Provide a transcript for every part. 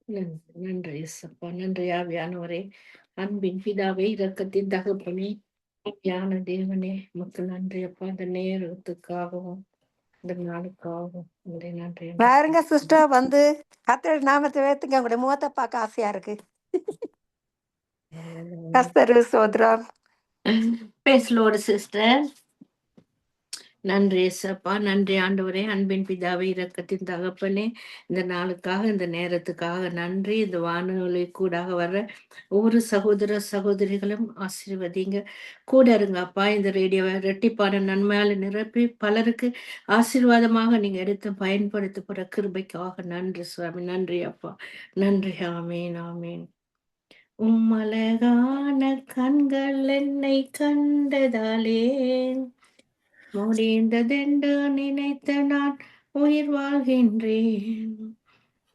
நன்றி, நன்றி இயேசப்பா. நன்றி ஆவியானவரே. அன்பின் பிதாவே, இரக்கத்தின் தகப்பனே, ஆவியான தேவனே, உமக்கு நன்றி அப்பா. இந்த நேரத்துக்காகவும், இந்த நாளுக்காகவும் உங்களுடைய நன்றி என்று பாருங்க சிஸ்டர் வந்து கர்த்தர் நாமத்தை உயர்த்துங்க. உங்களுடைய முகத்தை பார்க்க ஆசையா இருக்கு. கர்த்தர் சோத்ரம். பேசலோடு சிஸ்டர். நன்றி ஏசப்பா. நன்றி ஆண்டவரே. அன்பின் பிதாவே, இரக்கத்தின் தகப்பனே, இந்த நாளுக்காக இந்த நேரத்துக்காக நன்றி. இந்த வானொலி கூடாக வர்ற ஒவ்வொரு சகோதர சகோதரிகளும் ஆசீர்வதிங்க. கூட இருங்க அப்பா. இந்த ரேடியோவை இரட்டிப்பான நன்மையால் நிரப்பி பலருக்கு ஆசீர்வாதமாக நீங்க எடுத்து பயன்படுத்த போற கிருபைக்காக நன்றி சுவாமி. நன்றி அப்பா. நன்றி. ஆமேன் ஆமேன். உம்மழகான கண்கள் என்னை கண்டதாலே முடிந்ததென்று நினைத்த நான் உயிர் வாழ்கின்றேன்.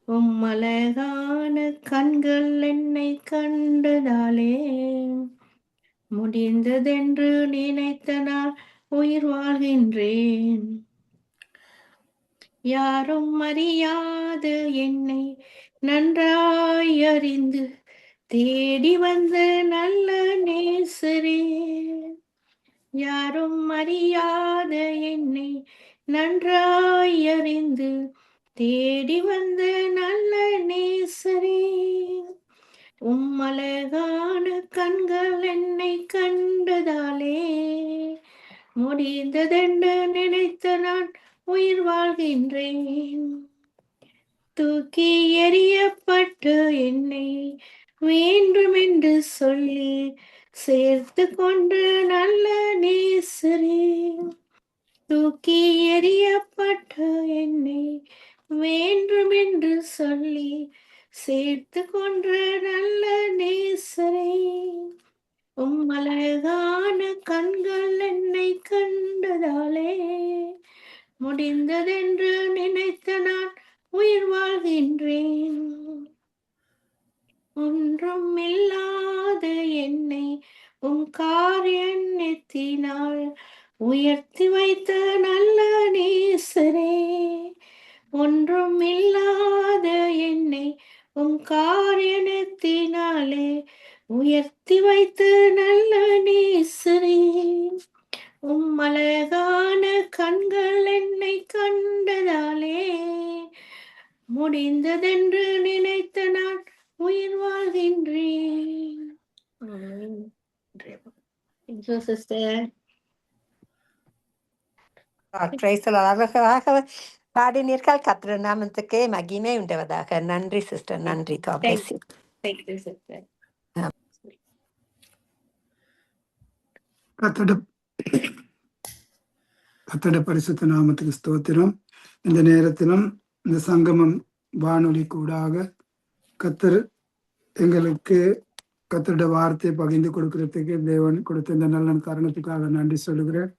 உம்மழகான கண்கள் என்னை கண்டதாலே முடிந்ததென்று நினைத்த நான் உயிர் வாழ்கின்றேன். யாரும் அறியாத என்னை நன்றாய் அறிந்து தேடி வந்த நல்ல நேசரே, யாரும் அறியாத என்னை நன்றாய் அறிந்து தேடி வந்த நல்ல நேசரே, உம்மழகான கண்கள் என்னை கண்டதாலே முடிந்ததென்று நினைத்த நான் உயிர் வாழ்கின்றேன். தூக்கி எறியப்பட்டு என்னை வேண்டுமென்று சொல்லி சேர்த்து கொண்டு நல்ல நேசரே, தூக்கி எறியப்பட்டு என்னை வேண்டுமென்று சொல்லி சேர்த்து கொண்டு நல்ல நேசரே, உம்மழகான கண்கள் என்னை கண்டதாலே முடிந்ததென்று நினைத்த நான் உயிர் வாழ்கின்றேன். ஒன்றும் இல்லாத என்னை காரியத்தினால் உயர்த்தி வைத்த நல்ல நேசரே, ஒன்றும் இல்லாத என்னை காரியத்தினாலே உயர்த்தி வைத்த நல்ல நேசரே, உம்மழகான கண்கள் என்னை கண்டதாலே முடிந்ததென்று நினைத்த நான் உயிர் வாழ்கின்றேன். சிஸ்டர் அழகாக பாடினீர்கள். கர்த்தர் நாமத்துக்கே மகிமை உண்டவதாக. நன்றி சிஸ்டர். நன்றி. God bless you. Thank you, sister. கர்த்தருடைய பரிசுத்த நாமத்துக்கு ஸ்தோத்திரம். இந்த நேரத்திலும் இந்த சங்கமம் வானொலி கூடாக கர்த்தர் எங்களுக்கு கர்த்தருடைய வார்த்தையை பகிர்ந்து கொடுக்கறதுக்கு தேவன் கொடுத்த இந்த நல்ல காரணத்துக்காக நன்றி சொல்லுகிறேன்.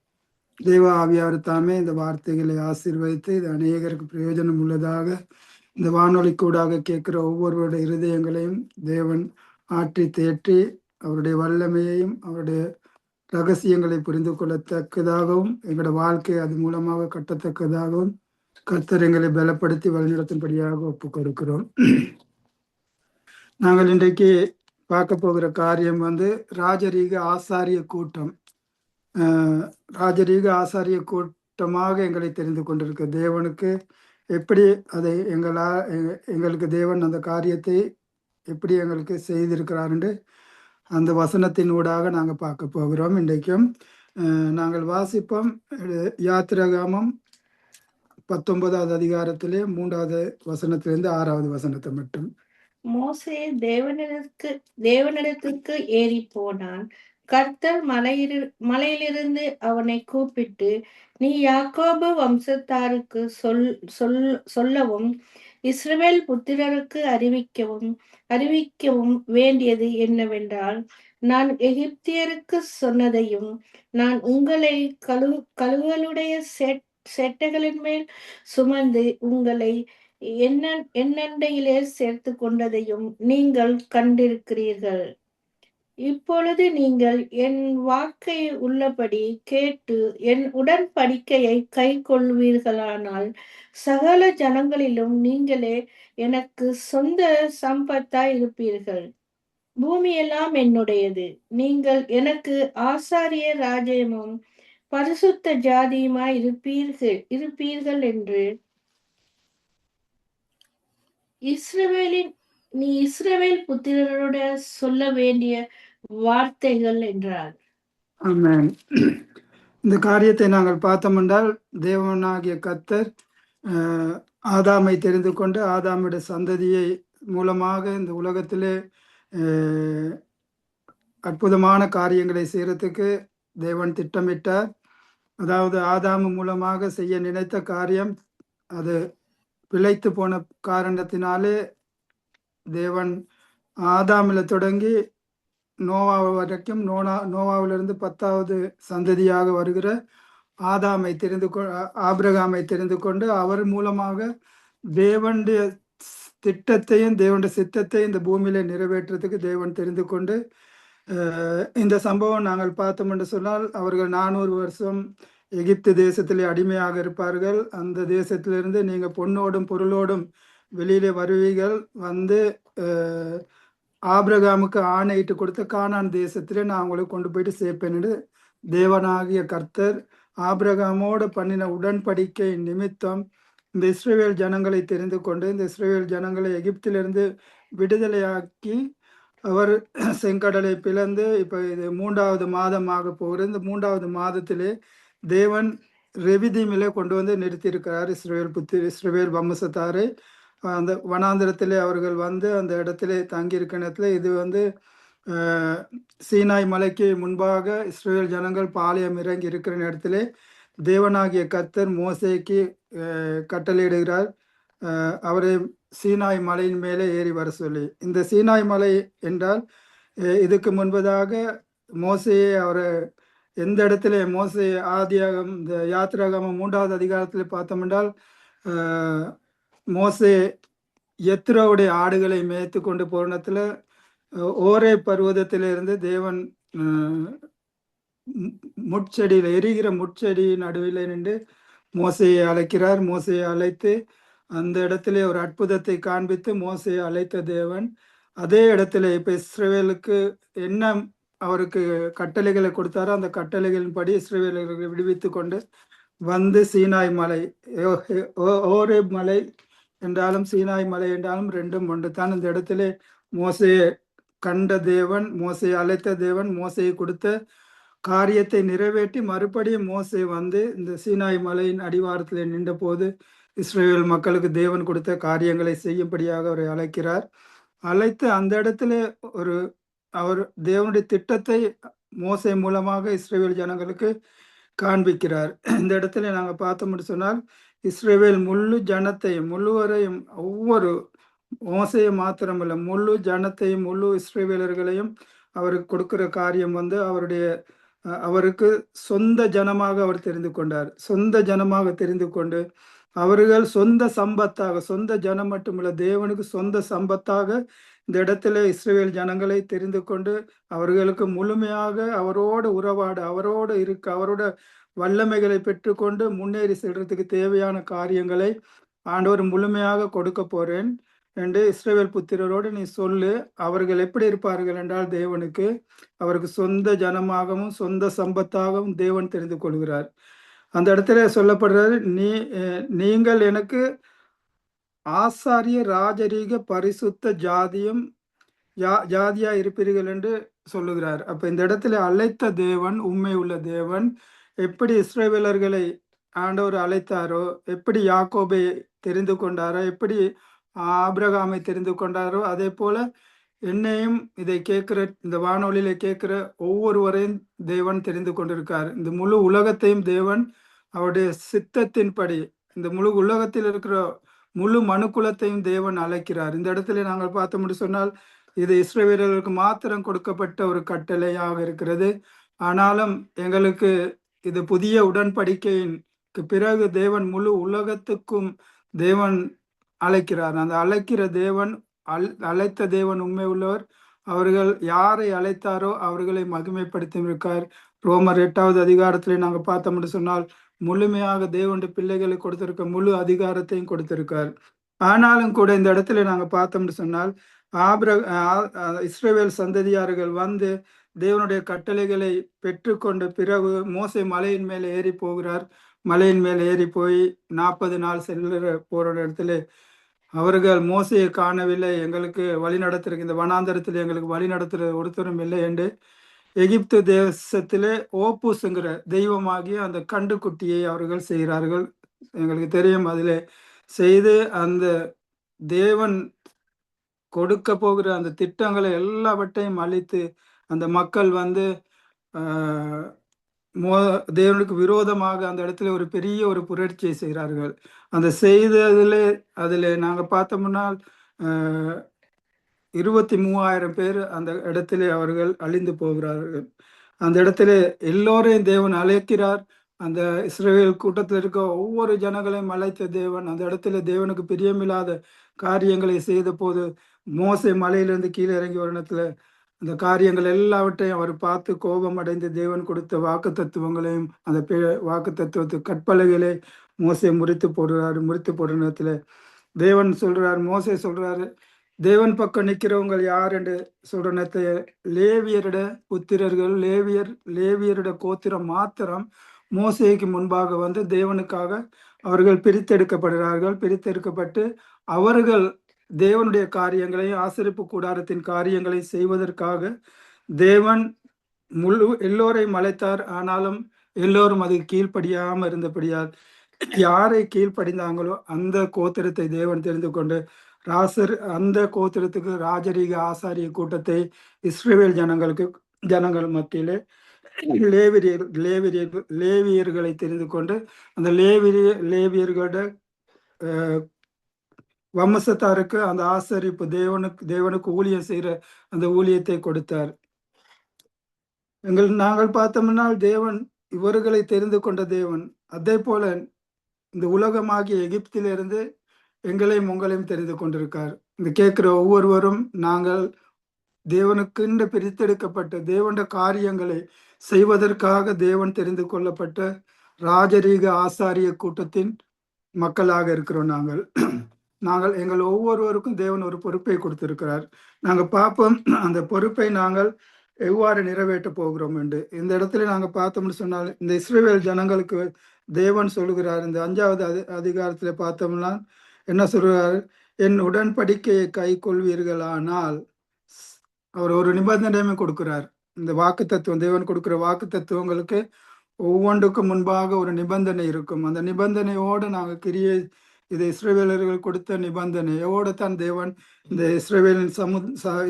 தேவ ஆவியார் தாமே இந்த வார்த்தைகளை ஆசீர்வதித்து இது அநேகருக்கு பிரயோஜனம் உள்ளதாக இந்த வானொலி கூடாக கேட்கிற ஒவ்வொருவருடைய இருதயங்களையும் தேவன் ஆற்றி தேற்றி அவருடைய வல்லமையையும் அவருடைய ரகசியங்களை புரிந்து கொள்ளத்தக்கதாகவும் எங்களோட வாழ்க்கை அது மூலமாக கட்டத்தக்கதாகவும் கர்த்தர் எங்களை பலப்படுத்தி வழிநடத்தும்படியாக ஒப்புக் கொடுக்கிறோம். நாங்கள் இன்றைக்கு பார்க்க போகிற காரியம் ராஜரீக ஆசாரிய கூட்டம். ராஜரீக ஆசாரிய கூட்டமாக எங்களை தெரிந்து கொண்டிருக்க தேவனுக்கு எப்படி அதை எங்களுக்கு தேவன் அந்த காரியத்தை எப்படி எங்களுக்கு செய்திருக்கிறார் என்று அந்த வசனத்தின் ஊடாக நாங்கள் பார்க்க போகிறோம். இன்றைக்கும் நாங்கள் வாசிப்போம் யாத்திராகமம் 19வது அதிகாரத்திலே 3வது வசனத்திலிருந்து 6வது வசனத்தை மட்டும். மோசே தேவனிடத்திற்கு ஏறி போனான். கர்த்தர் மலையிலிருந்து அவனை கூப்பிட்டு, நீ யாக்கோபு வம்சத்தாருக்கு சொல்லவும் இஸ்ரவேல் புத்திரருக்கு அறிவிக்கவும் வேண்டியது என்னவென்றால், நான் எகிப்தியருக்கு சொன்னதையும் நான் உங்களை கழுகுகளுடைய செட்டைகளின் மேல் சுமந்து உங்களை என்னண்டையிலே சேர்த்து கொண்டதையும் நீங்கள் கண்டிருக்கிறீர்கள். இப்பொழுது நீங்கள் என் வாக்கை உள்ளபடி கேட்டு என் உடன்படிக்கையை கைக்கொள்வீர்களானால் சகல ஜனங்களிலும் நீங்களே எனக்கு சொந்த சம்பத்தாய் இருப்பீர்கள். பூமியெல்லாம் என்னுடையது. நீங்கள் எனக்கு ஆசாரிய ராஜ்யமும் பரிசுத்த ஜாதியுமாய் இருப்பீர்கள் என்று நீ இஸ்ரவேல் புத்திரரோட சொல்ல வேண்டிய வார்த்தைகள் என்றார். ஆமென். இந்த காரியத்தை நாங்கள் பார்த்தோம் என்றால் தேவனாகிய கர்த்தர் ஆதாமை தெரிந்து கொண்டு ஆதாமுடைய சந்ததியை மூலமாக இந்த உலகத்திலே அற்புதமான காரியங்களை செய்யறதுக்கு தேவன் திட்டமிட்டார். அதாவது ஆதாமு மூலமாக செய்ய நினைத்த காரியம் அது பிழைத்து போன காரணத்தினாலே தேவன் ஆதாமில தொடங்கி நோவா வரைக்கும் நோவாவிலிருந்து 10வது சந்ததியாக வருகிற ஆபிரகாமை தெரிந்து கொண்டு அவர் மூலமாக தேவனுடைய திட்டத்தையும் தேவனுடைய சித்தத்தையும் இந்த பூமியில நிறைவேற்றுறதுக்கு தேவன் தெரிந்து கொண்டு இந்த சம்பவம் நாங்கள் பார்த்தோம் என்று சொன்னால் அவர்கள் 400 வருஷம் எகிப்து தேசத்திலே அடிமையாக இருப்பார்கள். அந்த தேசத்திலிருந்து நீங்க பொன்னோடும் பொருளோடும் வெளியிலே வருவீர்கள், வந்து ஆபிரகாமுக்கு ஆணையிட்டு கொடுத்த கானான் தேசத்திலே நான் உங்களை கொண்டு போயிட்டு சேர்ப்பேன் என்று தேவனாகிய கர்த்தர் ஆபிரகாமோடு பண்ணின உடன்படிக்கை நிமித்தம் இந்த இஸ்ரவேல் ஜனங்களை தெரிந்து கொண்டு இந்த இஸ்ரவேல் ஜனங்களை எகிப்திலிருந்து விடுதலையாக்கி அவர் செங்கடலை பிளந்து இப்ப இது 3வது மாதமாக போகிறது. இந்த 3வது மாதத்திலே தேவன் ரெவிதீமிலே கொண்டு வந்து நிறுத்தியிருக்கிறார் இஸ்ரவேல் வம்சத்தாரை. அந்த வனாந்திரத்திலே அவர்கள் வந்து அந்த இடத்திலே தங்கியிருக்க நேரத்துல இது வந்து சீனாய் மலைக்கு முன்பாக இஸ்ரவேல் ஜனங்கள் பாளையம் இறங்கி இருக்கிற நேரத்திலே தேவனாகிய கர்த்தர் மோசேக்கு கட்டளையிடுகிறார் அவரை சீனாய் மலையின் மேலே ஏறி வர சொல்லி. இந்த சீனாய் மலை என்றால் இதுக்கு முன்பதாக மோசையை அவரை எந்த இடத்துல மோசே ஆதியாகம் இந்த யாத்திராகமம் 3வது அதிகாரத்தில் பார்த்தோம் என்றால் மோசே எத்ரோவுடைய ஆடுகளை மேய்த்து கொண்டு போனத்துல ஓரே பர்வதத்திலிருந்து தேவன் முட்செடியில் எரிகிற முட்செடி நடுவில் நின்று மோசையை அழைக்கிறார். மோசையை அழைத்து அந்த இடத்துல ஒரு அற்புதத்தை காண்பித்து மோசையை அழைத்த தேவன் அதே இடத்துல இப்ப இஸ்ரவேலுக்கு என்ன அவருக்கு கட்டளைகளை கொடுத்தாரோ அந்த கட்டளைகளின்படி இஸ்ரவேலர்களை விடுவித்து கொண்டு வந்து சீனாய் மலை ஓரேப் மலை என்றாலும் சீனாய் மலை என்றாலும் ரெண்டும் ஒன்று தான். இந்த இடத்துல மோசையை கண்ட தேவன், மோசையை அழைத்த தேவன், மோசையை கொடுத்த காரியத்தை நிறைவேற்றி மறுபடியும் மோசே வந்து இந்த சீனாய் மலையின் அடிவாரத்தில் நின்ற போது இஸ்ரேல் மக்களுக்கு தேவன் கொடுத்த காரியங்களை செய்யும்படியாக அவரை அழைக்கிறார். அழைத்து அந்த இடத்துல அவர் தேவனுடைய திட்டத்தை மோசே மூலமாக இஸ்ரேல் ஜனங்களுக்கு காண்பிக்கிறார். இந்த இடத்துல நாங்கள் பார்த்தோம்னு சொன்னால் இஸ்ரேல் முழு ஜனத்தையும் முழுவரையும் ஒவ்வொரு மோசையை மாத்திரமல்ல முழு ஜனத்தையும் முழு இஸ்ரேலர்களையும் அவருக்கு கொடுக்கிற காரியம் வந்து அவருக்கு சொந்த ஜனமாக அவர் தெரிந்து கொண்டார். சொந்த ஜனமாக தெரிந்து கொண்டு அவர்கள் சொந்த சம்பத்தாக, சொந்த ஜனம் மட்டுமல்ல தேவனுக்கு சொந்த சம்பத்தாக இந்த இடத்துல இஸ்ரேல் ஜனங்களை தெரிந்து கொண்டு அவர்களுக்கு முழுமையாக அவரோடு உறவாட, அவரோடு இருக்க, அவரோட வல்லமைகளை பெற்றுக்கொண்டு முன்னேறி செல்றதுக்கு தேவையான காரியங்களை ஆண்டவர் முழுமையாக கொடுக்க போறேன் என்று இஸ்ரவேல் புத்திரரோடு நீ சொல்லு. அவர்கள் எப்படி இருப்பார்கள் என்றால் தேவனுக்கு அவருக்கு சொந்த ஜனமாகவும் சொந்த சம்பத்தாகவும் தேவன் தெரிந்து கொள்கிறார். அந்த இடத்துல சொல்லப்படுறது நீங்கள் எனக்கு ஆசாரிய ராஜரீக பரிசுத்த ஜாதியா இருப்பீர்கள் என்று சொல்லுகிறார். அப்ப இந்த இடத்துல அழைத்த தேவன், உண்மை உள்ள தேவன், எப்படி இஸ்ரவேலர்களை ஆண்டவர் அழைத்தாரோ, எப்படி யாக்கோபை தெரிந்து கொண்டாரோ, எப்படி ஆபிரகாமை தெரிந்து கொண்டாரோ, அதே போல என்னையும் இதை கேட்கிற இந்த வானொலியில கேட்கிற ஒவ்வொருவரையும் தேவன் தெரிந்து கொண்டிருக்கார். இந்த முழு உலகத்தையும் தேவன் அவருடைய சித்தத்தின்படி இந்த முழு உலகத்தில் இருக்கிற முழு மனுக்குலத்தையும் தேவன் அழைக்கிறார். இந்த இடத்துல நாங்கள் பார்த்தோம்னு சொன்னால் இது இஸ்ரவேலர்களுக்கு மாத்திரம் கொடுக்கப்பட்ட ஒரு கட்டளையாக இருக்கிறது. ஆனாலும் எங்களுக்கு இது புதிய உடன்படிக்கைக்கு பிறகு தேவன் முழு உலகத்துக்கும் தேவன் அழைக்கிறார். அந்த அழைக்கிற தேவன், அழைத்த தேவன் உண்மை உள்ளவர், அவர்கள் யாரை அழைத்தாரோ அவர்களை மகிமைப்படுத்தியிருக்கார். ரோமர் 8வது அதிகாரத்திலே நாங்கள் பார்த்தோம்னு சொன்னால் முழுமையாக தேவனுடைய பிள்ளைகளை கொடுத்திருக்க முழு அதிகாரத்தையும் கொடுத்திருக்கார். ஆனாலும் கூட இந்த இடத்துல நாங்க பார்த்தோம்னு சொன்னால் இஸ்ரவேல் சந்ததியார்கள் வந்து தேவனுடைய கட்டளைகளை பெற்றுக்கொண்ட பிறகு மோசே மலையின் மேலே ஏறி போகிறார். மலையின் மேலே ஏறி போய் 40 நாள் போற இடத்துல அவர்கள் மோசையை காணவில்லை, எங்களுக்கு வழி நடத்துறதுக்கு இந்த வனாந்தரத்தில் எங்களுக்கு வழி நடத்துற ஒருத்தரும் இல்லை என்று எகிப்து தேசத்திலே ஓப்பூசுங்கிற தெய்வமாகிய அந்த கண்டுக்குட்டியை அவர்கள் செய்கிறார்கள். எங்களுக்கு தெரியும். அதில் செய்து அந்த தேவன் கொடுக்க போகிற அந்த திட்டங்களை எல்லாவற்றையும் அழித்து அந்த மக்கள் வந்து தேவனுக்கு விரோதமாக அந்த இடத்துல ஒரு பெரிய ஒரு புரட்சியை செய்கிறார்கள். அந்த அதில் நாங்கள் பார்த்தோம்னா 23,000 பேர் அந்த இடத்துல அவர்கள் அழிந்து போகிறார்கள். அந்த இடத்துல எல்லோரையும் தேவன் அழைக்கிறார். அந்த இஸ்ரவேல் கூட்டத்தில் இருக்க ஒவ்வொரு ஜனங்களையும் அழைத்த தேவன் அந்த இடத்துல தேவனுக்கு பிரியமில்லாத காரியங்களை செய்த போது மோசே மலையிலிருந்து கீழே இறங்கி ஒரு இடத்துல அந்த காரியங்கள் எல்லாவற்றையும் அவர் பார்த்து கோபம் அடைந்து தேவன் கொடுத்த வாக்கு தத்துவங்களையும் அந்த வாக்கு தத்துவத்து கற்பலகளை மோசே முறித்து போடுற நேரத்துல தேவன் சொல்றார், மோசே சொல்றாரு, தேவன் பக்கம் நிற்கிறவங்க யார் என்று சொல்ற நேரத்தை லேவியருட புத்திரர்கள் லேவியருட கோத்திரம் மாத்திரம் மோசேக்கு முன்பாக வந்து தேவனுக்காக அவர்கள் பிரித்தெடுக்கப்பட்டு அவர்கள் தேவனுடைய காரியங்களையும் ஆசரிப்பு கூடாரத்தின் காரியங்களை செய்வதற்காக தேவன் எல்லோரையும் அழைத்தார். ஆனாலும் எல்லோரும் அது கீழ்ப்படியாம இருந்தபடியால் யாரை கீழ்ப்படிந்தாங்களோ அந்த கோத்திரத்தை தேவன் தெரிந்து கொண்டு அந்த கோத்திரத்துக்கு ராஜரீக ஆசாரிய கூட்டத்தை இஸ்ரவேல் ஜனங்கள் மத்தியிலே லேவியர்களை தெரிந்து கொண்டு அந்த லேவியர்களோட வம்சத்தாருக்கு அந்த ஆசரிப்பு தேவனுக்கு ஊழியம் செய்யற அந்த ஊழியத்தை கொடுத்தார். நாங்கள் பார்த்தோம்னா தேவன் இவர்களை தெரிந்து கொண்ட தேவன் அதே போல இந்த உலகமாகிய எகிப்திலிருந்து எங்களையும் உங்களையும் தெரிந்து கொண்டிருக்கார். இந்த கேட்கிற ஒவ்வொருவரும் நாங்கள் தேவனுக்கு பிரித்தெடுக்கப்பட்ட தேவனுடைய காரியங்களை செய்வதற்காக தேவன் தெரிந்து கொள்ளப்பட்ட ராஜரீக ஆசாரிய கூட்டத்தின் மக்களாக இருக்கிறோம். நாங்கள் எங்கள் ஒவ்வொருவருக்கும் தேவன் ஒரு பொறுப்பை கொடுத்திருக்கிறார். நாங்கள் பார்ப்போம் அந்த பொறுப்பை நாங்கள் எவ்வாறு நிறைவேற்ற போகிறோம் என்று. இந்த இடத்துல நாங்கள் பார்த்தோம்னு சொன்னால் இந்த இஸ்ரவேல் ஜனங்களுக்கு தேவன் சொல்லுகிறார். இந்த 5வது அதிகாரத்துல பார்த்தோம்னா என்ன சொல்றாரு, என் உடன்படிக்கையை கை கொள்வீர்களானால் அவர் ஒரு நிபந்தனையுமே கொடுக்கிறார். இந்த வாக்கு தத்துவம் தேவன் கொடுக்கிற வாக்கு தத்துவங்களுக்கு ஒவ்வொன்றுக்கும் முன்பாக ஒரு நிபந்தனை இருக்கும். அந்த நிபந்தனையோடு நாங்கள் இது இஸ்ரவேலர்கள் கொடுத்த நிபந்தனையோடு தான் தேவன் இந்த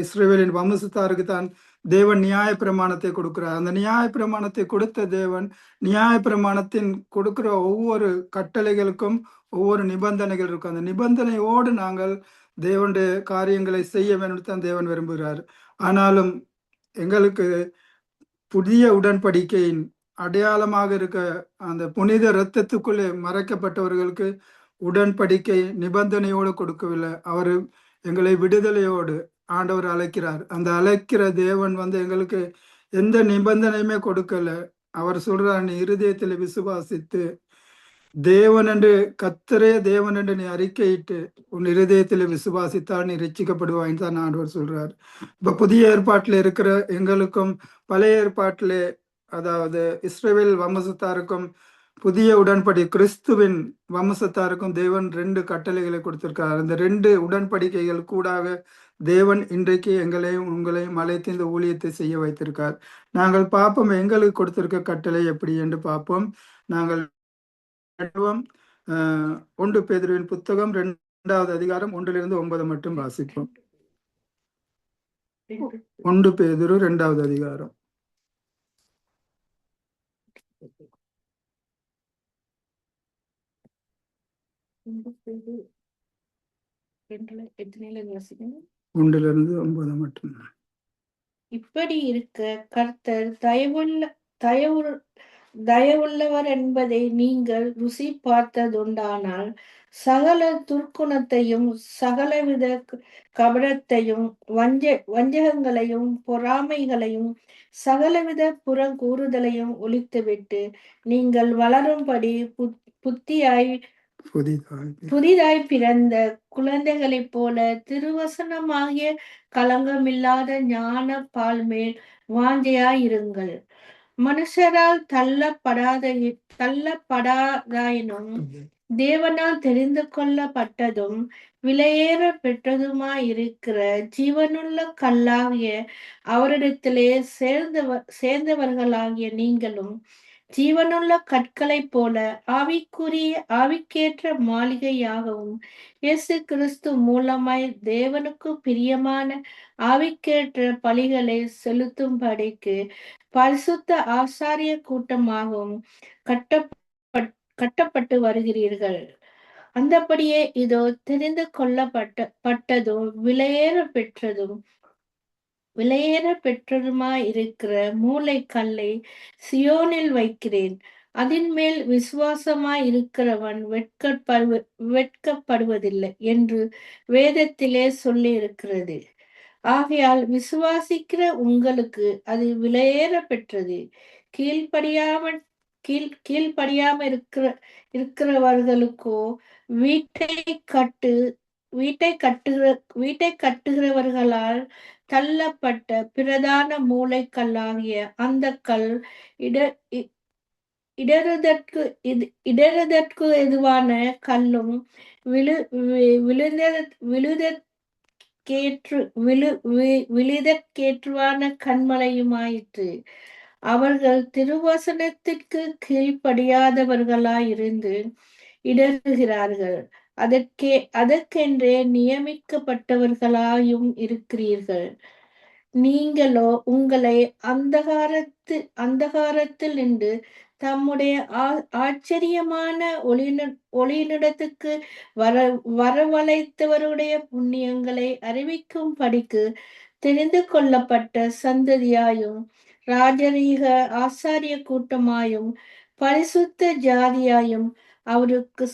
இஸ்ரவேலின் வம்சத்தாருக்கு தான் தேவன் நியாய பிரமாணத்தை கொடுக்கிறார். அந்த நியாய பிரமாணத்தை கொடுத்த தேவன் நியாய பிரமாணத்தின் கொடுக்கிற ஒவ்வொரு கட்டளைகளுக்கும் ஒவ்வொரு நிபந்தனைகள் இருக்கும். அந்த நிபந்தனையோடு நாங்கள் தேவனுடைய காரியங்களை செய்ய வேண்டும் தான் தேவன் விரும்புகிறார். ஆனாலும் எங்களுக்கு புதிய உடன்படிக்கையின் அடையாளமாக இருக்க அந்த புனித இரத்தத்துக்குள்ளே மறைக்கப்பட்டவர்களுக்கு உடன்படிக்கை நிபந்தனையோடு கொடுக்கவில்லை. அவர் எங்களை விடுதலையோடு ஆண்டவர் அழைக்கிறார். அந்த அழைக்கிற தேவன் வந்து எங்களுக்கு எந்த நிபந்தனையுமே கொடுக்கல. அவர் சொல்றார், நீ இருதயத்தில் விசுவாசித்து தேவன் என்று கர்த்தரே தேவன் என்று நீ அறிக்கையிட்டு உன் இருதயத்தில் விசுவாசித்தால் நீ ரட்சிக்கப்படுவாய்ன்னு தான் ஆண்டவர் சொல்றார். இப்ப புதிய ஏற்பாட்டில் இருக்கிற எங்களுக்கும் பழைய ஏற்பாட்டிலே அதாவது இஸ்ரவேல் வம்சத்தாருக்கும் புதிய உடன்படி கிறிஸ்துவின் வம்சத்தாருக்கும் தேவன் 2 கட்டளைகளை கொடுத்திருக்கார். அந்த 2 உடன்படிக்கைகள் கூடாக தேவன் இன்றைக்கு எங்களையும் உங்களையும் அழைத்து இந்த ஊழியத்தை செய்ய வைத்திருக்கார். நாங்கள் பார்ப்போம் எங்களுக்கு கொடுத்திருக்க கட்டளை எப்படி என்று பார்ப்போம். நாங்கள் 1 பேதுருவின் புத்தகம் 2வது அதிகாரம் 1லிருந்து 9 மட்டும் வாசிப்போம். 1 பேதுரு 2வது அதிகாரம். ஒன்றிலிருந்து 9 மட்டும். இப்படி இருக்க கர்த்தர் தயவுள்ளவர் என்பதை நீங்கள் ருசி பார்த்ததுண்டானால் சகல துர்க்குணத்தையும் சகலவித கபடத்தையும் வஞ்சகங்களையும் பொறாமைகளையும் சகலவித புறங்கூறுதலையும் ஒழித்துவிட்டு நீங்கள் வளரும்படி புத்தியாய் புதிதாய் பிறந்த குழந்தைகளைப் போல திருவசனமாகிய களங்கமில்லாத ஞான பால் மேல் வாஞ்சையாயிருங்கள். மனுஷரால் தள்ளப்படாதாயினும் தேவனால் தெரிந்து கொள்ளப்பட்டதும் விலையேற பெற்றதுமாயிருக்கிற ஜீவனுள்ள கல்லாகிய அவரிடத்திலே சேர்ந்தவர்களாகிய நீங்களும் ஜீவனுள்ள கற்களைப் போல ஆவிக்கேற்ற மாளிகையாகவும் இயேசு கிறிஸ்து மூலமாய் தேவனுக்கு பிரியமான ஆவிக்கேற்ற பலிகளை செலுத்தும்படிக்கு பரிசுத்த ஆசாரிய கூட்டமாகவும் கட்டப்பட்டு வருகிறீர்கள். அந்தபடியே இதோ தெரிந்து கொள்ளப்பட்டதும் விலையேற பெற்றதுமாயிருக்கிற மூளை கல்லை சியோனில் வைக்கிறேன். அதன் மேல் விசுவாசமாய் இருக்கிறவன் வெட்கப்படுவதில்லை என்று வேதத்திலே சொல்லி இருக்கிறது. ஆகையால் விசுவாசிக்கிற உங்களுக்கு அது விலையேற பெற்றது. கீழ்ப்படியாம இருக்கிறவர்களுக்கோ வீட்டை கட்டுகிறவர்களால் தள்ளப்பட்ட பிரதான மூளைக்கல்லாகிய அந்த கல் இடறுதற்கு எதுவான கல்லும் விழுதற்கேற்றுவான கண்மலையுமாயிற்று. அவர்கள் திருவசனத்திற்கு கீழ்ப்படியாதவர்களாயிருந்து இடறுகிறார்கள். அதற்கென்றே நியமிக்கப்பட்டவர்களாயும் இருக்கிறீர்கள். நீங்களோ உங்களை அந்தகாரத்தில் நின்று தம்முடைய ஆச்சரியமான ஒளியினிடத்துக்கு வரவழைத்தவருடைய புண்ணியங்களை அறிவிக்கும் படிக்கு தெரிந்து கொள்ளப்பட்ட சந்ததியாயும் ராஜரீக ஆசாரிய கூட்டமாயும் பரிசுத்த ஜாதியாயும் அவருக்கு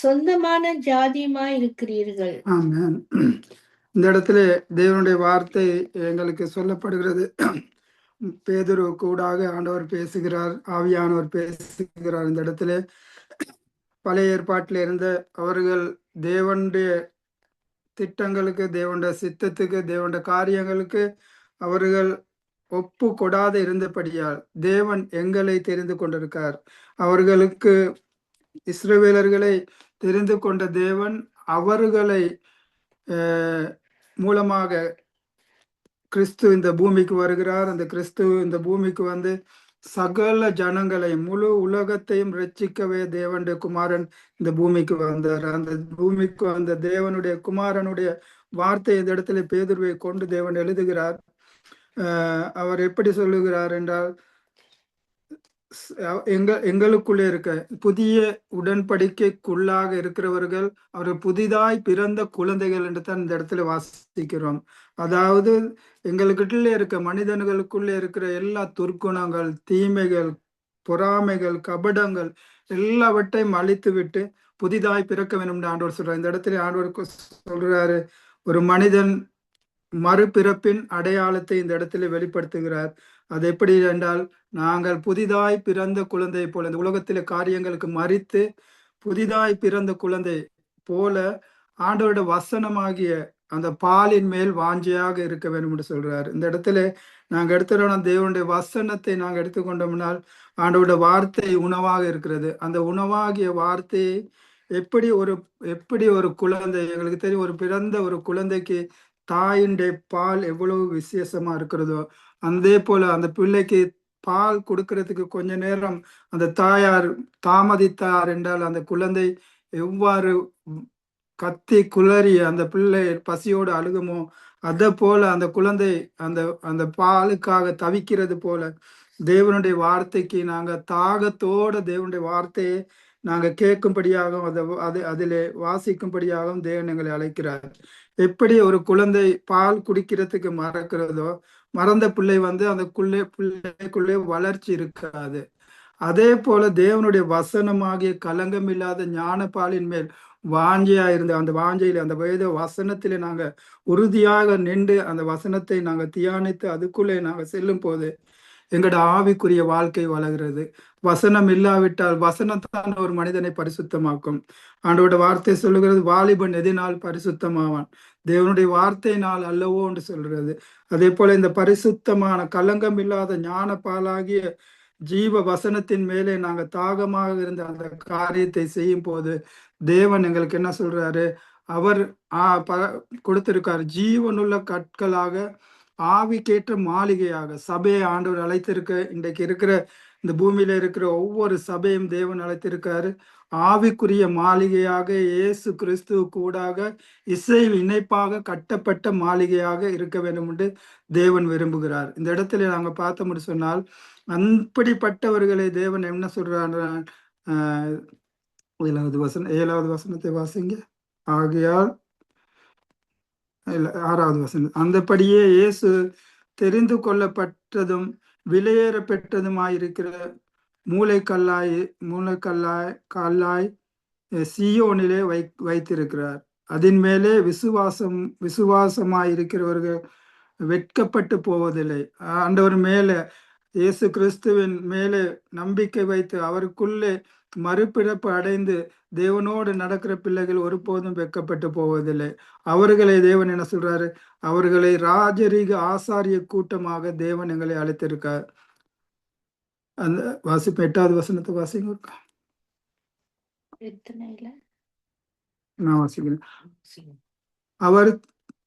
சொந்தமான ஜாதியுமாய் இருக்கிறீர்கள். ஆமென். இந்த இடத்துல தேவனுடைய வார்த்தை எங்களுக்கு சொல்லப்படுகிறது. பேதுரு கூடாக ஆண்டவர் பேசுகிறார், ஆவியானவர் பேசுகிறார். இந்த இடத்துல பழைய ஏற்பாட்டில் இருந்த அவர்கள் தேவனுடைய திட்டங்களுக்கு, தேவனுடைய சித்தத்துக்கு, தேவனுடைய காரியங்களுக்கு அவர்கள் ஒப்பு கொடாத இருந்தபடியால் தேவன் எங்களை தெரிந்து கொண்டிருக்கார். அவர்களுக்கு இஸ்ரவேலர்களை தெரிந்து கொண்ட தேவன் அவர்களை மூலமாக கிறிஸ்து இந்த பூமிக்கு வருகிறார். அந்த கிறிஸ்து இந்த பூமிக்கு வந்து சகல ஜனங்களை முழு உலகத்தையும் ரட்சிக்கவே தேவனுடைய குமாரன் இந்த பூமிக்கு வந்தார். அந்த பூமிக்கு வந்த தேவனுடைய குமாரனுடைய வார்த்தை இந்த இடத்துல பேதுருவை கொண்டு தேவன் எழுதுகிறார். அவர் எப்படி சொல்லுகிறார் என்றால், எங்களுக்குள்ளே இருக்க புதிய உடன்படிக்கைக்குள்ளாக இருக்கிறவர்கள் அவர்கள் புதிதாய் பிறந்த குழந்தைகள் என்று தான் இந்த இடத்துல வாசிக்கிறோம். அதாவது எங்களுக்குள்ளே இருக்க மனிதர்களுக்குள்ளே இருக்கிற எல்லா துர்க்குணங்கள், தீமைகள், பொறாமைகள், கபடங்கள் எல்லாவற்றையும் அழித்து விட்டு புதிதாய் பிறக்க வேண்டும் என்று ஆண்டவர் சொல்றார். இந்த இடத்துல ஆண்டவருக்கு சொல்றாரு, ஒரு மனிதன் மறுபிறப்பின் அடையாளத்தை இந்த இடத்துல வெளிப்படுத்துகிறார். அது எப்படி என்றால், நாங்கள் புதிதாய் பிறந்த குழந்தை போல இந்த உலகத்தில காரியங்களுக்கு மறித்து புதிதாய் பிறந்த குழந்தை போல ஆண்டவருடைய வசனமாகிய அந்த பாலின் மேல் வாஞ்சையாக இருக்க வேண்டும் என்று சொல்றாரு. இந்த இடத்துல நாங்கள் எடுத்துட்டோம், தேவனுடைய வசனத்தை நாங்கள் எடுத்துக்கொண்டோம்னால் ஆண்டவருடைய வார்த்தை உணவாக இருக்கிறது. அந்த உணவாகிய வார்த்தையை எப்படி ஒரு குழந்தை, எங்களுக்கு தெரியும், ஒரு பிறந்த ஒரு குழந்தைக்கு தாயினுடைய பால் எவ்வளவு விசேஷமா இருக்கிறதோ அதே போல அந்த பிள்ளைக்கு பால் கொடுக்கறதுக்கு கொஞ்ச நேரம் அந்த தாயார் தாமதித்தார் என்றால் அந்த குழந்தை எவ்வாறு கத்தி குளறி அந்த பிள்ளை பசியோடு அழுகுமோ அதை போல அந்த குழந்தை அந்த பாலுக்காக தவிக்கிறது போல தேவனுடைய வார்த்தைக்கு நாங்க தாகத்தோட தேவனுடைய வார்த்தையை நாங்க கேட்கும்படியாகவும் அதிலே வாசிக்கும்படியாகவும் தேவன் எங்களை அழைக்கிறார். எப்படி ஒரு குழந்தை பால் குடிக்கிறதுக்கு மறக்கிறதோ, மறந்த பிள்ளை வந்து அந்த பிள்ளைக்குள்ளே வளர்ச்சி இருக்காது. அதே போல தேவனுடைய வசனமாகிய கலங்கமில்லாத ஞானப்பாலின் மேல் வாஞ்சையா இருந்த அந்த வாஞ்சையில அந்த வேத வசனத்திலே நாங்க உறுதியாக நின்று அந்த வசனத்தை நாங்க தியானித்து அதுக்குள்ளே நாங்க செல்லும் போது எங்களோட ஆவிக்குரிய வாழ்க்கை வளர்கிறது. வசனம் இல்லாவிட்டால் வசனத்தான் ஒரு மனிதனை பரிசுத்தமாக்கும். ஆண்டோட வார்த்தை சொல்லுகிறது, வாலிபன் எதினால் பரிசுத்தமாவான், தேவனுடைய வார்த்தையினால் அல்லவோ என்று சொல்கிறது. அதே போல இந்த பரிசுத்தமான கலங்கம் இல்லாத ஞான பாலாகிய ஜீவ வசனத்தின் மேலே நாங்க தாகமாக இருந்த அந்த காரியத்தை செய்யும் போது தேவன் எங்களுக்கு என்ன சொல்றாரு, அவர் கொடுத்திருக்கார் ஜீவனுள்ள கற்களாக ஆவிக்கேற்ற மாளிகையாக சபையை ஆண்டவர் அழைத்திருக்க. இன்றைக்கு இருக்கிற இந்த பூமியில இருக்கிற ஒவ்வொரு சபையும் தேவன் அழைத்திருக்காரு ஆவிக்குரிய மாளிகையாக, இயேசு கிறிஸ்துவ கூடாக இசையில் இணைப்பாக கட்டப்பட்ட மாளிகையாக இருக்க வேண்டும் என்று தேவன் விரும்புகிறார். இந்த இடத்துல நாங்க பார்த்தோம்னு சொன்னால் அப்படிப்பட்டவர்களை தேவன் என்ன சொல்றார், 7வது வசனத்தை வாசிங்க. ஆகையால் 6வது வசனம், அந்தபடியே இயேசு தெரிந்து கொள்ளப்பட்டதும் விலையேற பெற்றதுமாயிருக்கிற மூளைக்கல்லாய் சீயோனிலே வைத்திருக்கிறார். அதன் மேலே விசுவாசமாயிருக்கிறவர்கள் வெட்கப்பட்டு போவதில்லை. ஆண்டவர் மேலே, இயேசு கிறிஸ்துவின் மேலே நம்பிக்கை வைத்து அவருக்குள்ளே மறுபிறப்பு அடைந்து தேவனோடு நடக்கிற பிள்ளைகள் ஒருபோதும் வெட்கப்பட்டு போவதில்லை. அவர்களை தேவன் என்ன சொல்றாரு, அவர்களை ராஜரீக ஆசாரிய கூட்டமாக தேவன் எங்களை அழைத்திருக்கார். அந்த வாசிப்பு 8வது வசனத்தை வாசிங்க. நான் வாசிக்கிறேன். அவர்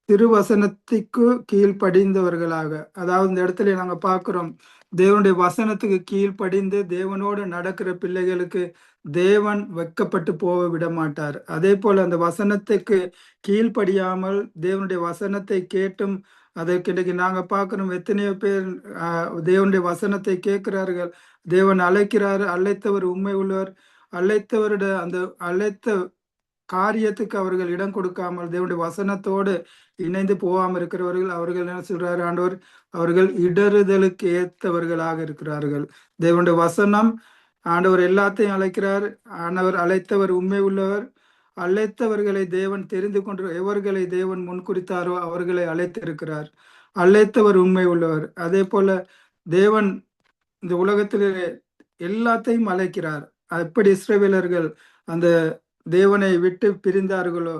திருவசனத்துக்கு கீழ்ப்படிந்தவர்களாக, அதாவது இந்த இடத்துல நாங்க பார்க்கிறோம், தேவனுடைய வசனத்துக்கு கீழ்ப்படிந்து தேவனோடு நடக்கிற பிள்ளைகளுக்கு தேவன் வெட்கப்பட்டு போக விட மாட்டார். அதே போல அந்த வசனத்துக்கு கீழ்ப்படியாமல் தேவனுடைய வசனத்தை கேட்டும் அதற்கு இன்றைக்கு நாங்க பார்க்கிறோம் எத்தனையோ பேர் தேவனுடைய வசனத்தை கேட்கிறார்கள். தேவன் அழைக்கிறார், அழைத்தவர் உண்மை உள்ளவர், அழைத்தவருடைய அந்த அழைத்த காரியத்துக்கு அவர்கள் இடம் கொடுக்காமல் தேவனுடைய வசனத்தோடு இணைந்து போகாமல் இருக்கிறவர்கள், அவர்கள் என்ன சொல்றாரு ஆண்டவர், அவர்கள் இடறுதலுக்கு ஏற்றவர்களாக இருக்கிறார்கள். தேவனுடைய வசனம், ஆண்டவர் எல்லாத்தையும் அழைக்கிறார். ஆண்டவர் அழைத்தவர் உண்மை உள்ளவர், அழைத்தவர்களை தேவன் தெரிந்து கொண்டு எவர்களை தேவன் முன்குறித்தாரோ அவர்களை அழைத்திருக்கிறார். அழைத்தவர் உண்மை உள்ளவர். அதே போல தேவன் இந்த உலகத்திலே எல்லாத்தையும் அழைக்கிறார். எப்படி இஸ்ரவேலர்கள் அந்த தேவனை விட்டு பிரிந்தார்களோ,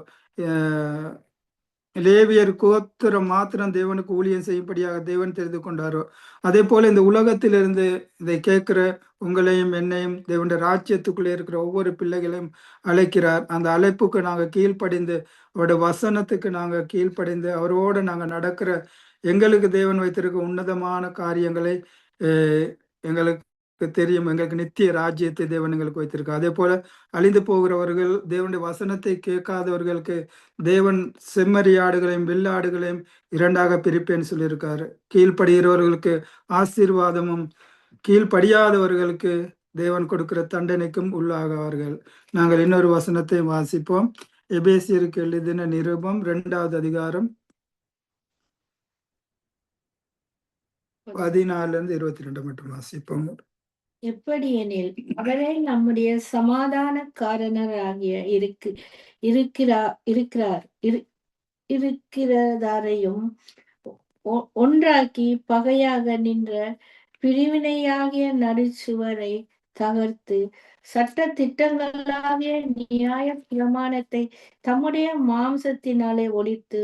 லேவியர் கோத்திரம் மாத்திரம் தேவனுக்கு ஊழியம் செய்யும்படியாக தேவன் தெரிந்து கொண்டாரோ, அதே போல இந்த உலகத்திலிருந்து இதை கேட்கிற உங்களையும் என்னையும் தேவனுடைய ராஜ்யத்துக்குள்ளே இருக்கிற ஒவ்வொரு பிள்ளைகளையும் அழைக்கிறார். அந்த அழைப்புக்கு நாங்கள் கீழ்ப்படிந்து, அவருடைய வசனத்துக்கு நாங்கள் கீழ்ப்படிந்து அவரோடு நாங்கள் நடக்கிற எங்களுக்கு தேவன் வைத்திருக்க உன்னதமான காரியங்களை எங்களுக்கு தெரியும். எங்களுக்கு நித்திய ராஜ்யத்தை தேவன் எங்களுக்கு வைத்திருக்கு. அதே போல அழிந்து போகிறவர்கள், தேவனுடைய வசனத்தை கேட்காதவர்களுக்கு தேவன் செம்மறியாடுகளையும் வெள்ளாடுகளையும் 2ஆக பிரிப்பேன்னு சொல்லியிருக்காரு. கீழ்ப்படுகிறவர்களுக்கு ஆசீர்வாதமும் கீழ்ப்படியாதவர்களுக்கு தேவன் கொடுக்கிற தண்டனைக்கும் உள்ளாகார்கள். நாங்கள் இன்னொரு வசனத்தை வாசிப்போம். எபேசியருக்கு எழுதின நிருபம் 2வது அதிகாரம் 14 22 மட்டும் வாசிப்போம். எப்படி எனில் அவரே நம்முடைய சமாதானக்காரனராகிய இருக்கிறதாரையும் ஒன்றாக்கி பகையாக நின்ற பிரிவினையாகிய நடுச்சுவரை தகர்த்து சட்ட திட்டங்களாகிய நியாய பிரமாணத்தை தம்முடைய மாம்சத்தினாலே ஒழித்து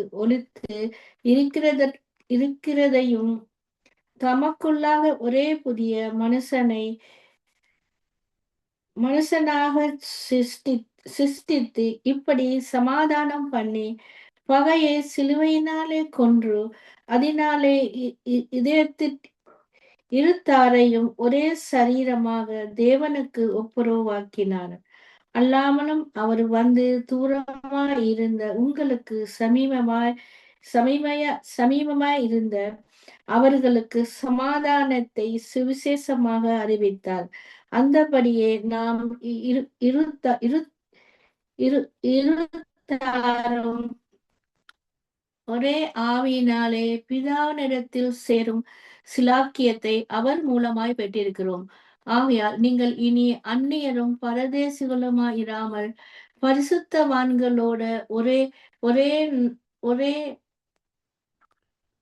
இருக்கிறதையும் தமக்குள்ளாக ஒரே புதிய மனுஷனாக சிருஷ்டித்து இப்படி சமாதானம் பண்ணி பகையை சிலுவையினாலே கொன்று அதனாலே இருத்தாரையும் ஒரே சரீரமாக தேவனுக்கு ஒப்புரவாக்கினார். அல்லாமலும் அவர் வந்து தூரமாய் இருந்த உங்களுக்கு சமீபமாய் இருந்த அவர்களுக்கு சமாதானத்தை சுவிசேஷமாக அறிவித்தார். அந்தபடியே நாம் இருத்தாரும் ஒரே ஆவியினாலே பிதாவினிடத்தில் சேரும் சிலாக்கியத்தை அவர் மூலமாய் பெற்றிருக்கிறோம். ஆகையால் நீங்கள் இனி அந்நியரும் பரதேசிகளுமாயிராமல் பரிசுத்தவான்களோட ஒரே ஒரே ஒரே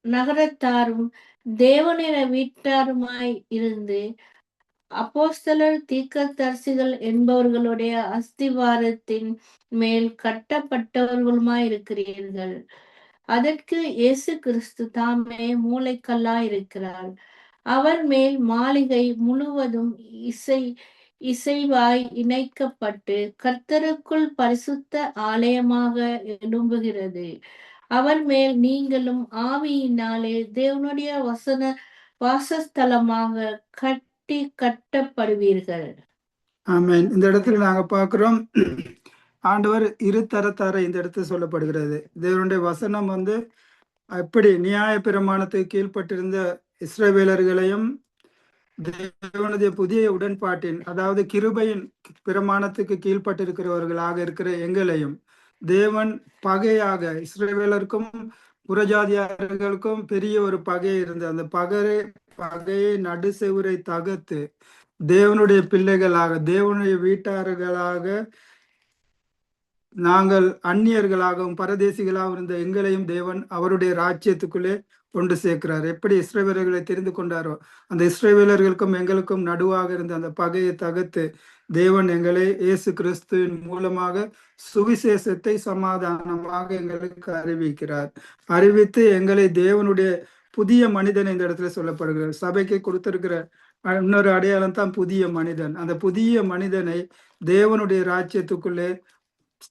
நகரத்தாரும் தேவனிட வீட்டாருமாய் இருந்து அப்போஸ்தலர் தீர்க்கதரிசிகள் என்பவர்களுடைய அஸ்திவாரத்தின் மேல் கட்டப்பட்டவர்களுமாய் இருக்கிறீர்கள். அதற்கு இயேசு கிறிஸ்து தாமே மூலைக்கல்லாயிருக்கிறார். அவர் மேல் மாளிகை முழுவதும் இசைவாய் இணைக்கப்பட்டு கர்த்தருக்குள் பரிசுத்த ஆலயமாக எழும்புகிறது. அவர் மேல் நீங்களும் ஆவியினாலே தேவனுடைய வாசஸ்தலமாக கட்டப்படுவீர்கள். ஆமென். இந்த இடத்துல நாங்க பார்க்கிறோம், ஆண்டவர் இரு தரத்தார இந்த இடத்துல சொல்லப்படுகிறது. தேவனுடைய வசனம் எப்படி நியாய பிரமாணத்துக்கு கீழ்ப்பட்டிருந்த இஸ்ரவேலர்களையும் தேவனுடைய புதிய உடன்பாட்டின், அதாவது கிருபையின் பிரமாணத்துக்கு கீழ்ப்பட்டிருக்கிறவர்களாக இருக்கிற எங்களையும் தேவன் பகையாக, இஸ்ரவேலருக்கும் புறஜாதியார்களுக்கும் பெரிய ஒரு பகை இருந்தது. அந்த பகையை நடுசெவுரை தகர்த்து தேவனுடைய பிள்ளைகளாக, தேவனுடைய வீட்டார்களாக, நாங்கள் அந்நியர்களாகவும் பரதேசிகளாகவும் இருந்த எங்களையும் தேவன் அவருடைய ராஜ்யத்துக்குள்ளே கொண்டு சேர்க்கிறார். எப்படி இஸ்ரவேலர்களை தெரிந்து கொண்டாரோ அந்த இஸ்ரவேலர்களுக்கும் எங்களுக்கும் நடுவாக இருந்த அந்த பகையை தகர்த்து தேவன் எங்களை இயேசு கிறிஸ்துவின் மூலமாக சுவிசேஷத்தை சமாதானமாக எங்களுக்கு அறிவித்து எங்களை தேவனுடைய புதிய மனிதன் இந்த இடத்துல சொல்லப்படுகிறது. சபைக்கு கொடுத்திருக்கிற இன்னொரு அடையாளம் தான் புதிய மனிதன். அந்த புதிய மனிதனை தேவனுடைய ராஜ்யத்துக்குள்ளே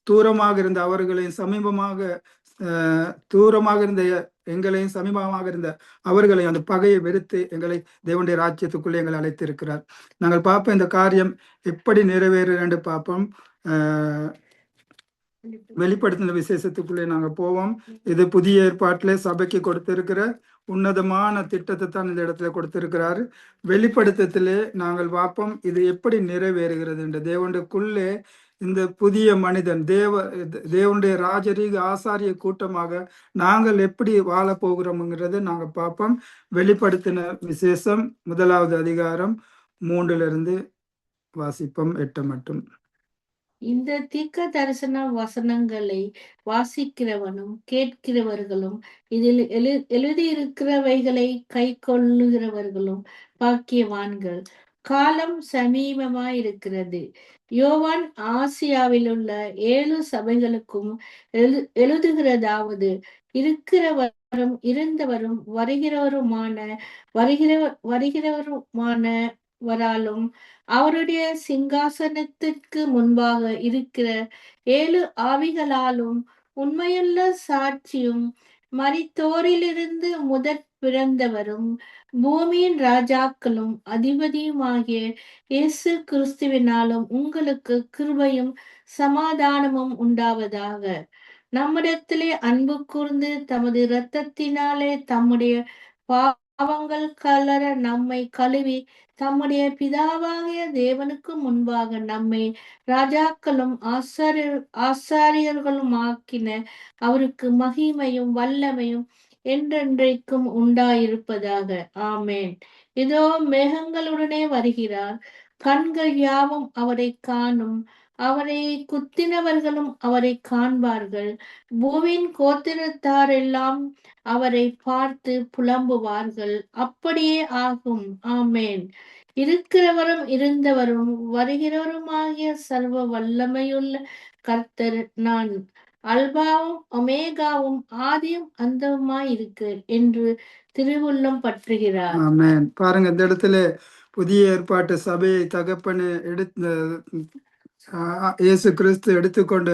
தூரமாக இருந்த அவர்களையும் தூரமாக இருந்த எங்களையும் சமீபமாக இருந்த அவர்களையும் அந்த பகையை வெறுத்து எங்களை தேவனுடைய ராஜ்யத்துக்குள்ளே எங்களை அழைத்து இருக்கிறார். நாங்கள் பார்ப்போம் இந்த காரியம் எப்படி நிறைவேறு பார்ப்போம். வெளிப்படுத்தின விசேஷத்துக்குள்ளே நாங்க போவோம். இது புதிய ஏற்பாட்டிலே சபைக்கு கொடுத்திருக்கிற உன்னதமான திட்டத்தை தான் இந்த இடத்துல கொடுத்திருக்கிறாரு. வெளிப்படுத்தத்திலே நாங்கள் பார்ப்போம் இது எப்படி நிறைவேறுகிறது என்று. தேவனுக்குள்ளே இந்த புதிய மனிதன் தேவனுடைய ராஜரீக ஆசாரிய கூட்டமாக நாங்கள் எப்படி வாழ போகிறோம்ங்கிறது நாங்க பார்ப்போம். வெளிப்படுத்தின விசேஷம் 1வது அதிகாரம் 3 வாசிப்போம் 8 மட்டும். இந்த தீர்க்க தரிசன வசனங்களை வாசிக்கிறவனும் கேட்கிறவர்களும் இதில் எழுதியிருக்கிறவைகளை கை கொள்ளுகிறவர்களும் பாக்கியவான்கள். காலம் சமீபமாயிருக்கிறது. யோவான் ஆசியாவில் உள்ள 7 சபைகளுக்கும் எழுதுகிறதாவது, இருக்கிறவரும் இருந்தவரும் வருகிறவருமானவராலும் அவருடைய சிங்காசனத்திற்கு முன்பாக இருக்கிற 7 ஆவிகளாலும் உண்மையுள்ள சாட்சியும் மரித்தோரிலிருந்து முதற் பிறந்தவரும் பூமியின் ராஜாக்களும் அதிபதியுமாகிய இயேசு கிறிஸ்துவினாலும் உங்களுக்கு கிருபையும் சமாதானமும் உண்டாவதாக. நம்மிடத்திலே அன்பு கூர்ந்து தமது இரத்தத்தினாலே தம்முடைய பாவங்கள் கலர நம்மை கழுவி தம்முடைய பிதாவாகிய தேவனுக்கு முன்பாக நம்மை ராஜாக்களும் ஆசாரியர்களும் ஆக்கின அவருக்கு மகிமையும் வல்லமையும் என்றென்றைக்கும் உண்டாயிருப்பதாக. ஆமேன். இதோ மேகங்களுடனே வருகிறார். கண்கள் யாவும் அவரை காணும். அவரை குத்தினவர்களும் அவரை காண்பார்கள். பூவின் கோத்திரத்தாரெல்லாம் அவரை பார்த்து புலம்புவார்கள். அப்படியே ஆகும். ஆமேன். இருக்கிறவரும் இருந்தவரும் வருகிறவருமாகிய சர்வ வல்லமையுள்ள கர்த்தர் நான் அல்பாவும் ஒமேகாவும் ஆதியும் அந்தவுமாய் இருக்கு என்று திருவுள்ளம் பற்றுகிறார். ஆமென். பாருங்க, இந்த இடத்துல புதிய ஏற்பாட்டு சபையை தகப்பன்னு இயேசு கிறிஸ்து எடுத்துக்கொண்டு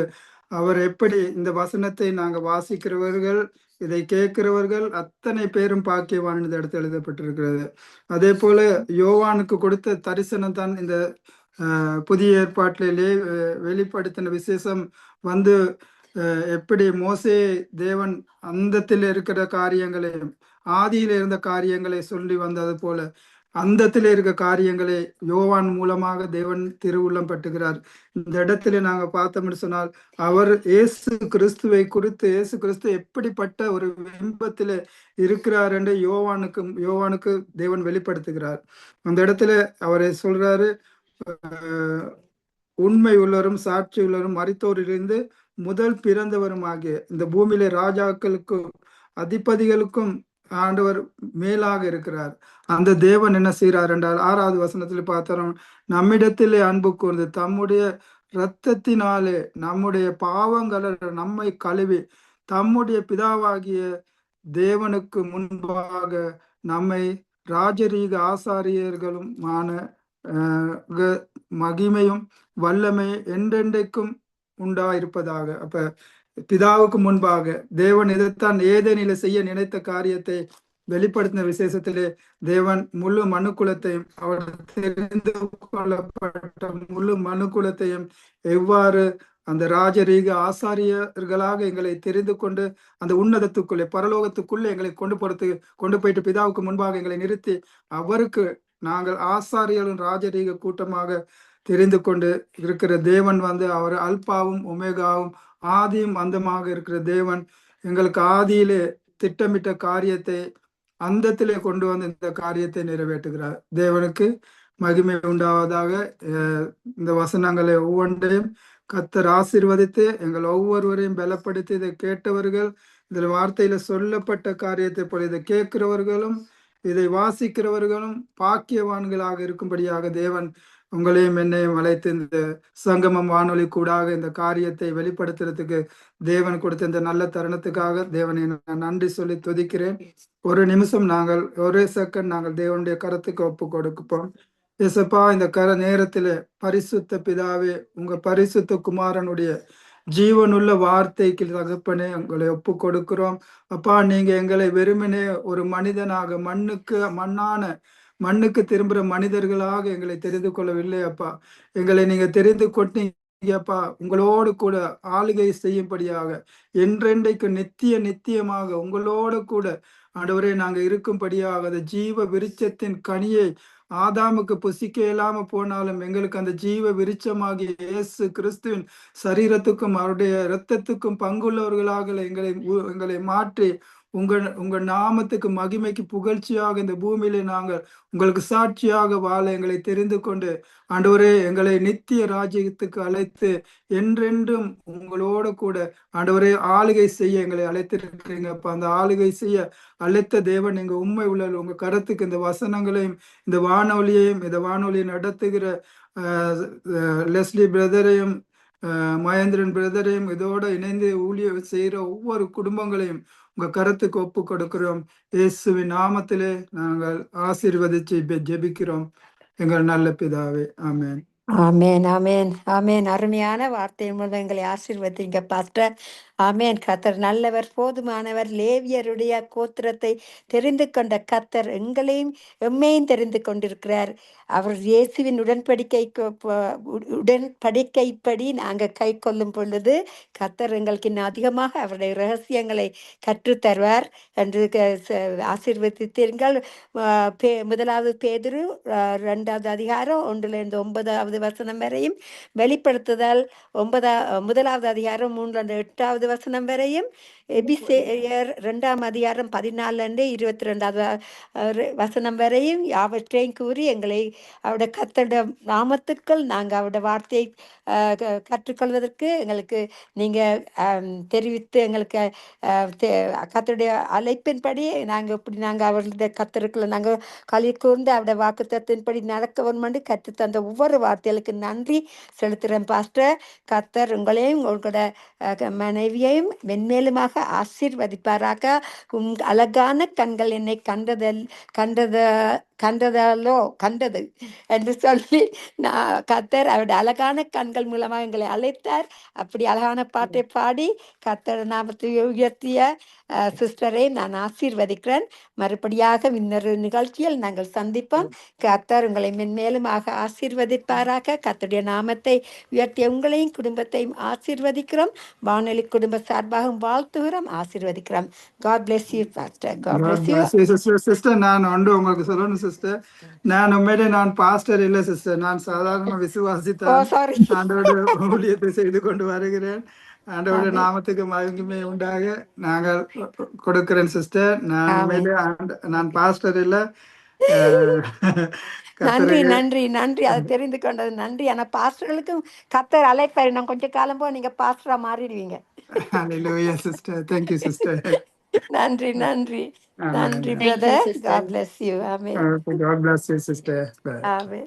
அவர் எப்படி இந்த வசனத்தை நாங்க வாசிக்கிறவர்கள், இதை கேட்கிறவர்கள் அத்தனை பேரும் பாக்கியவான் இந்த இடத்துல எழுதப்பட்டிருக்கிறது. அதே போல யோவானுக்கு கொடுத்த தரிசனம் தான் இந்த புதிய ஏற்பாட்டிலே வெளிப்படுத்தின விசேஷம் எப்படி மோசே தேவன் அந்தத்தில் இருக்கிற காரியங்களையும் ஆதியில இருந்த காரியங்களை சொல்லி வந்தது போல அந்தத்திலே இருக்க காரியங்களை யோவான் மூலமாக தேவன் திருவுள்ளம் பட்டுகிறார். இந்த இடத்துல நாங்க பார்த்தோம்னு சொன்னால், அவர் இயேசு கிறிஸ்துவை குறித்து இயேசு கிறிஸ்து எப்படிப்பட்ட ஒரு பிம்பத்திலே இருக்கிறார் என்று யோவானுக்கு தேவன் வெளிப்படுத்துகிறார். அந்த இடத்துல அவரை சொல்றாரு, உண்மை உள்ளவரும் சாட்சி உள்ளவரும் மரித்தோரிலிருந்து முதல் பிறந்தவரும் ஆகிய இந்த பூமியிலே ராஜாக்களுக்கும் அதிபதிகளுக்கும் ஆண்டவர் மேலாக இருக்கிறார். அந்த தேவன் என்ன செய்கிறார் என்றால் 6வது வசனத்தில் பார்த்தோம், நம்மிடத்திலே அன்பு கூர்ந்து தம்முடைய இரத்தத்தினாலே நம்முடைய பாவங்களை நம்மை கழுவி தம்முடைய பிதாவாகிய தேவனுக்கு முன்பாக நம்மை ராஜரீக ஆசாரியர்களுமான மகிமையும் வல்லமை என்றென்றைக்கும் உண்டாயிருப்பதாக. அப்ப பிதாவுக்கு முன்பாக தேவன் இதைத்தான் ஏதேனில செய்ய நினைத்த காரியத்தை வெளிப்படுத்தின விசேஷத்திலே தேவன் முழு மனுக்குலத்தையும் அவர் தெரிந்து கொள்ளப்பட்ட முழு மனுக்குலத்தையும் எவ்வாறு அந்த ராஜரீக ஆசாரியர்களாக எங்களை தெரிந்து கொண்டு அந்த உன்னதத்துக்குள்ளே பரலோகத்துக்குள்ளே எங்களை கொண்டு போயிட்டு பிதாவுக்கு முன்பாக எங்களை நிறுத்தி அவருக்கு நாங்கள் ஆசாரியர்களும் ராஜரீக கூட்டமாக தெரிந்து கொண்டு இருக்கிற தேவன் அவர் அல்பாவும் ஒமேகாவும் ஆதியும் அந்தமாக இருக்கிற தேவன் எங்களுக்கு ஆதியிலே திட்டமிட்ட காரியத்தை அந்தத்திலே கொண்டு வந்து இந்த காரியத்தை நிறைவேற்றுகிறார். தேவனுக்கு மகிமை உண்டாவதாக. இந்த வசனங்களை ஒவ்வொன்றையும் கர்த்தர் ஆசீர்வதித்து எங்கள் ஒவ்வொருவரையும் பலப்படுத்தி இதை கேட்டவர்கள், இதில் வார்த்தையில சொல்லப்பட்ட காரியத்தை போல இதை கேட்கிறவர்களும் இதை வாசிக்கிறவர்களும் பாக்கியவான்களாக இருக்கும்படியாக தேவன் உங்களையும் என்னையும் அழைத்து இந்த சங்கமம் வானொலி கூடாக இந்த காரியத்தை வெளிப்படுத்துறதுக்கு தேவன் கொடுத்த இந்த நல்ல தருணத்துக்காக தேவனை நான் நன்றி சொல்லி துதிக்கிறேன். ஒரு நிமிஷம் ஒரே செகண்ட் நாங்கள் தேவனுடைய கரத்துக்கு ஒப்பு கொடுப்போம். இயேசப்பா, இந்த நேரத்துல பரிசுத்த பிதாவே, உங்க பரிசுத்த குமாரனுடைய ஜீவனுள்ள வார்த்தைக்கு தகப்பனே உங்களை ஒப்பு கொடுக்கிறோம். அப்பா, நீங்க எங்களை வெறுமனே ஒரு மனிதனாக மண்ணுக்கு திரும்புற மனிதர்களாக எங்களை தெரிந்து கொள்ளவில்லை அப்பா. எங்களை நீங்க தெரிந்து கொண்டீங்கப்பா, உங்களோடு கூட ஆளுகை செய்யும்படியாக என்றென்றைக்கு நித்தியமாக உங்களோடு கூட ஆண்டவரே நாங்க இருக்கும்படியாக அந்த ஜீவ விருட்சத்தின் கனியை ஆதாமுக்கு புசிக்க இயலாம போனாலும் எங்களுக்கு அந்த ஜீவ விருட்சமாகிய இயேசு கிறிஸ்துவின் சரீரத்துக்கும் அவருடைய இரத்தத்துக்கும் பங்குள்ளவர்களாக எங்களை மாற்றி உங்க நாமத்துக்கு மகிமைக்கு புகழ்ச்சியாக இந்த பூமியிலே நாங்கள் உங்களுக்கு சாட்சியாக வாழ எங்களை தெரிந்து கொண்டு ஆண்டவரே எங்களை நித்திய ராஜ்யத்துக்கு அழைத்து என்றென்றும் உங்களோட கூட ஆண்டவரே ஆளுகை செய்ய எங்களை அழைத்திருக்கிறீங்க. அப்ப அந்த ஆளுகை செய்ய அழைத்த தேவன் எங்க உண்மை உள்ள உங்க கருத்துக்கு இந்த வசனங்களையும் இந்த வானொலியை நடத்துகிற லெஸ்லி பிரதரையும் மகேந்திரன் பிரதரையும் இதோட இணைந்து ஊழியர் செய்யற ஒவ்வொரு குடும்பங்களையும் உங்க கருத்துக்கு ஒப்பு கொடுக்கிறோம். இயேசுவின் நாமத்திலே நாங்கள் ஆசீர்வதிச்சு ஜெபிக்கிறோம் எங்கள் நல்ல பிதாவே. ஆமேன். ஆமேன், ஆமேன், ஆமேன். அருமையான வார்த்தையின் மூலம் எங்களை ஆசீர்வதிங்க பாஸ்டர். ஆமேன். கர்த்தர் நல்லவர், போதுமானவர். லேவியருடைய கோத்திரத்தை தெரிந்து கொண்ட கர்த்தர் எம்மையும் தெரிந்து கொண்டிருக்கிறார். அவர் இயேசுவின் உடன்படிக்கைப்படி நாங்கள் கை கொள்ளும் பொழுது கர்த்தர் எங்களுக்கு இன்னும் அதிகமாக அவருடைய ரகசியங்களை கற்றுத்தருவார் என்று ஆசீர்வதித்தீர்கள். 1 பேதுரு 2வது அதிகாரம் 1-9 வசனம் வரையும், வெளிப்படுத்துதல் 1வது அதிகாரம் 3-8 வசனம் வரையும், எபிசேயர் 2ஆம் அதிகாரம் 14-22 வசனம் வரையும் யாவற்றையும் கூறி எங்களை அவருடைய கர்த்தருடைய நாமத்துக்கள் நாங்கள் அவருடைய வார்த்தையை கற்றுக்கொள்வதற்கு எங்களுக்கு நீங்கள் தெரிவித்து எங்களுக்கு கர்த்தருடைய அழைப்பின்படி நாங்கள் அவர்களுடைய கர்த்தருக்குள்ள நாங்கள் களி கூர்ந்து அவருடைய வாக்குத்தத்தின்படி நடக்க வேண்டுமென்று கற்றுத்தந்த ஒவ்வொரு வார்த்தைகளுக்கு நன்றி செலுத்துகிறேன் பாஸ்டர். கர்த்தர் உங்களையும் உங்களோட மனைவியையும் மென்மேலுமாக ஆசீர்வதிப்பாராக. அழகான கண்கள் என்னை கண்டது என்று சொல்லி கர்த்தர் அவருடைய அழகான கண்கள் ஆண்கள் மூலமாக எங்களை அழைத்தார். அப்படி அழகான பாட்டை பாடி கர்த்தர் நாமத்தை உயர்த்திய சிஸ்டரை நான் ஆசீர்வதிக்கிறேன். மறுபடியாக இன்னொரு நிகழ்ச்சியில் நாங்கள் சந்திப்போம். கர்த்தர் உங்களை மென்மேலுமாக ஆசீர்வதிப்பாராக. கர்த்தருடைய நாமத்தை உயர்த்திய உங்களையும் குடும்பத்தையும் ஆசீர்வதிக்கிறோம். வானொலி குடும்ப சார்பாக வாழ்த்துகிறோம், ஆசீர்வதிக்கிறோம். God bless you pastor. God bless you sister. நான் ஒன்று உங்களுக்கு சொல்லணும் சிஸ்டர். நான் உண்மையிலே நான் பாஸ்டர் இல்லை சிஸ்டர். நான் சாதாரண விசுவாசித்தான் சாரி. ஆண்டோட ஊழியத்தை செய்து கொண்டு வருகிறேன். ஆண்டோட நாமத்துக்கு மகிமை உண்டாக நாங்கள் கொடுக்கிறேன் சிஸ்டர். நான் உண்மையிலே நான் பாஸ்டர் இல்லை. நன்றி நன்றி நன்றி. அதை தெரிந்து கொண்டது நன்றி. ஆனா பாஸ்டர்களுக்கும் கர்த்தர் அழைப்பாரு. நான் கொஞ்சம் காலம் போக நீங்க பாஸ்டரா மாறிடுவீங்க. Hallelujah sister. Thank you sister. நன்றி நன்றி நன்றி brother. God bless you. Amen. God bless you sister. Amen.